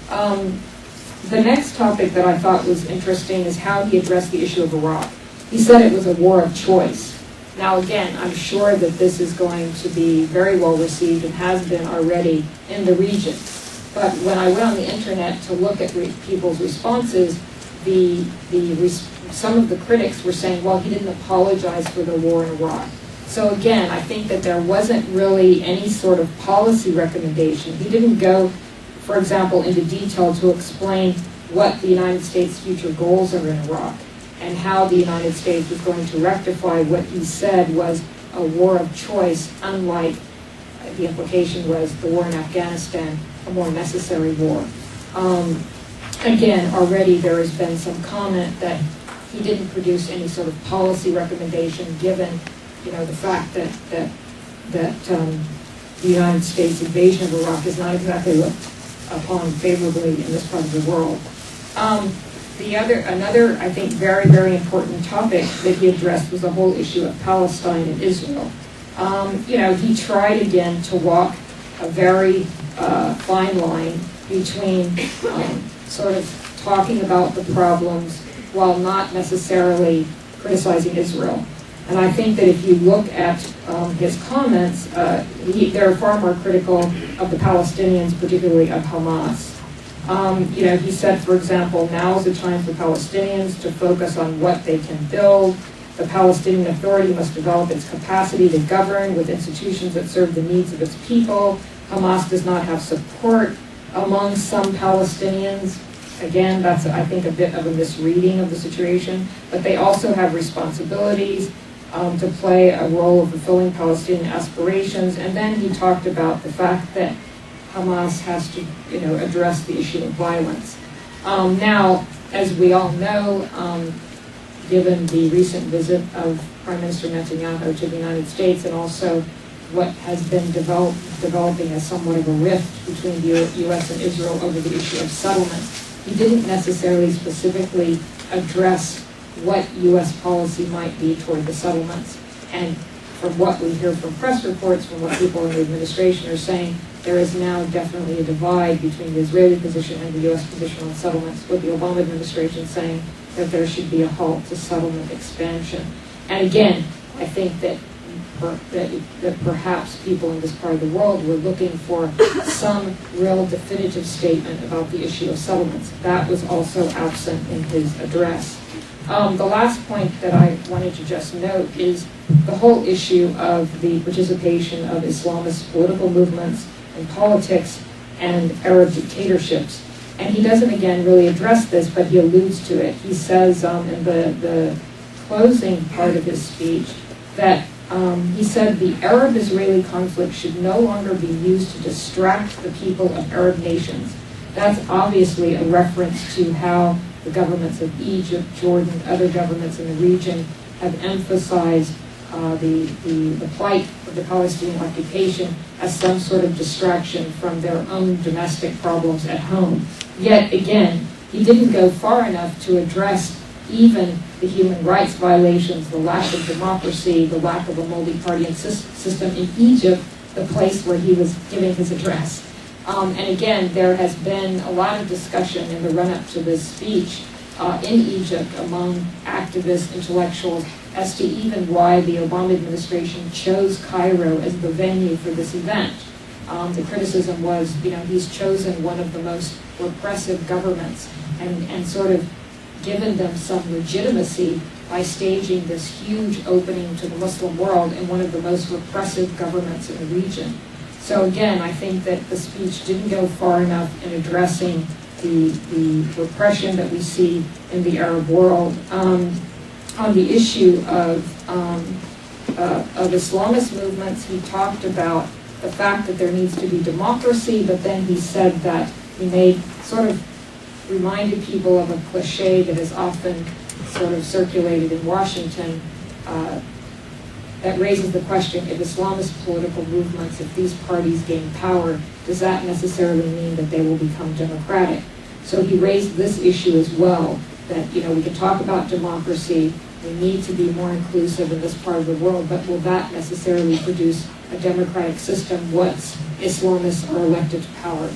The next topic that I thought was interesting is how he addressed the issue of Iraq. He said it was a war of choice. Now again, I'm sure that this is going to be very well received and has been already in the region. But when I went on the internet to look at people's responses, some of the critics were saying, well, he didn't apologize for the war in Iraq. So again, I think that there wasn't really any sort of policy recommendation. He didn't go, for example, into detail to explain what the United States' future goals are in Iraq and how the United States was going to rectify what he said was a war of choice, unlike the implication was the war in Afghanistan, a more necessary war. Again, already there has been some comment that he didn't produce any sort of policy recommendation, given, the fact that the United States invasion of Iraq is not exactly looked upon favorably in this part of the world. Another, I think, very, very important topic that he addressed was the whole issue of Palestine and Israel. He tried again to walk a very fine line between sort of talking about the problems while not necessarily criticizing Israel. And I think that if you look at his comments, they're far more critical of the Palestinians, particularly of Hamas. He said, for example, now is the time for Palestinians to focus on what they can build. The Palestinian Authority must develop its capacity to govern with institutions that serve the needs of its people. Hamas does not have support among some Palestinians. Again, that's, I think, a bit of a misreading of the situation. But they also have responsibilities to play a role of fulfilling Palestinian aspirations. And then he talked about the fact that Hamas has to, address the issue of violence. Now, as we all know, given the recent visit of Prime Minister Netanyahu to the United States, and also what has been developing as somewhat of a rift between the U.S. and Israel over the issue of settlement, he didn't necessarily specifically address what U.S. policy might be toward the settlements. And from what we hear from press reports, from what people in the administration are saying, there is now definitely a divide between the Israeli position and the U.S. position on settlements, with the Obama administration saying that there should be a halt to settlement expansion. And again, I think that perhaps people in this part of the world were looking for some real definitive statement about the issue of settlements. That was also absent in his address. The last point that I wanted to just note is the whole issue of the participation of Islamist political movements in politics and Arab dictatorships. And he doesn't, again, really address this, but he alludes to it. He says in the closing part of his speech that he said the Arab-Israeli conflict should no longer be used to distract the people of Arab nations. That's obviously a reference to how the governments of Egypt, Jordan, other governments in the region have emphasized the plight of the Palestinian occupation as some sort of distraction from their own domestic problems at home. Yet again, he didn't go far enough to address even the human rights violations, the lack of democracy, the lack of a multi-party system in Egypt, the place where he was giving his address. And again, there has been a lot of discussion in the run-up to this speech in Egypt among activists, intellectuals, as to even why the Obama administration chose Cairo as the venue for this event. The criticism was, he's chosen one of the most repressive governments and sort of given them some legitimacy by staging this huge opening to the Muslim world in one of the most repressive governments in the region. So again, I think that the speech didn't go far enough in addressing the repression that we see in the Arab world. On the issue of Islamist movements, he talked about the fact that there needs to be democracy, but then he said that he sort of reminded people of a cliche that is often sort of circulated in Washington that raises the question, if Islamist political movements, if these parties gain power, does that necessarily mean that they will become democratic? So he raised this issue as well, that we can talk about democracy, we need to be more inclusive in this part of the world, but will that necessarily produce a democratic system once Islamists are elected to power?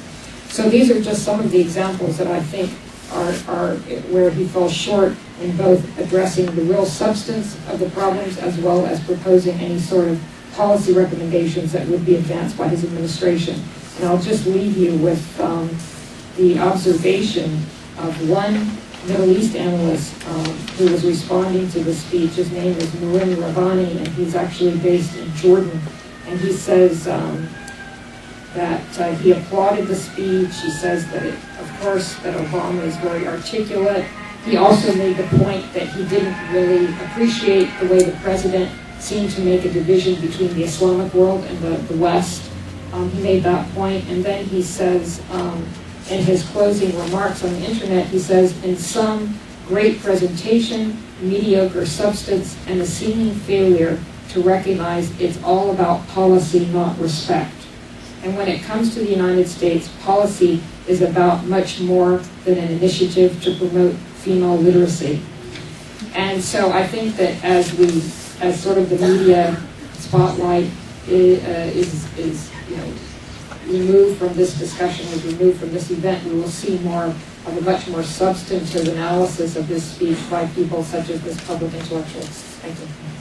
So these are just some of the examples that I think are where he falls short in both addressing the real substance of the problems as well as proposing any sort of policy recommendations that would be advanced by his administration. And I'll just leave you with the observation of one Middle East analyst who was responding to the speech. His name is Nurin Rabbani, and he's actually based in Jordan. And he says that he applauded the speech. He says that, of course, that Obama is very articulate. He also made the point that he didn't really appreciate the way the president seemed to make a division between the Islamic world and the West. He made that point, and then he says, in his closing remarks on the internet, he says, in some great presentation, mediocre substance, and a seeming failure to recognize it's all about policy, not respect. And when it comes to the United States, policy is about much more than an initiative to promote female literacy. And so I think that as sort of the media spotlight is removed from this discussion, is removed from this event, we will see more of a much more substantive analysis of this speech by people such as this public intellectual. Thank you.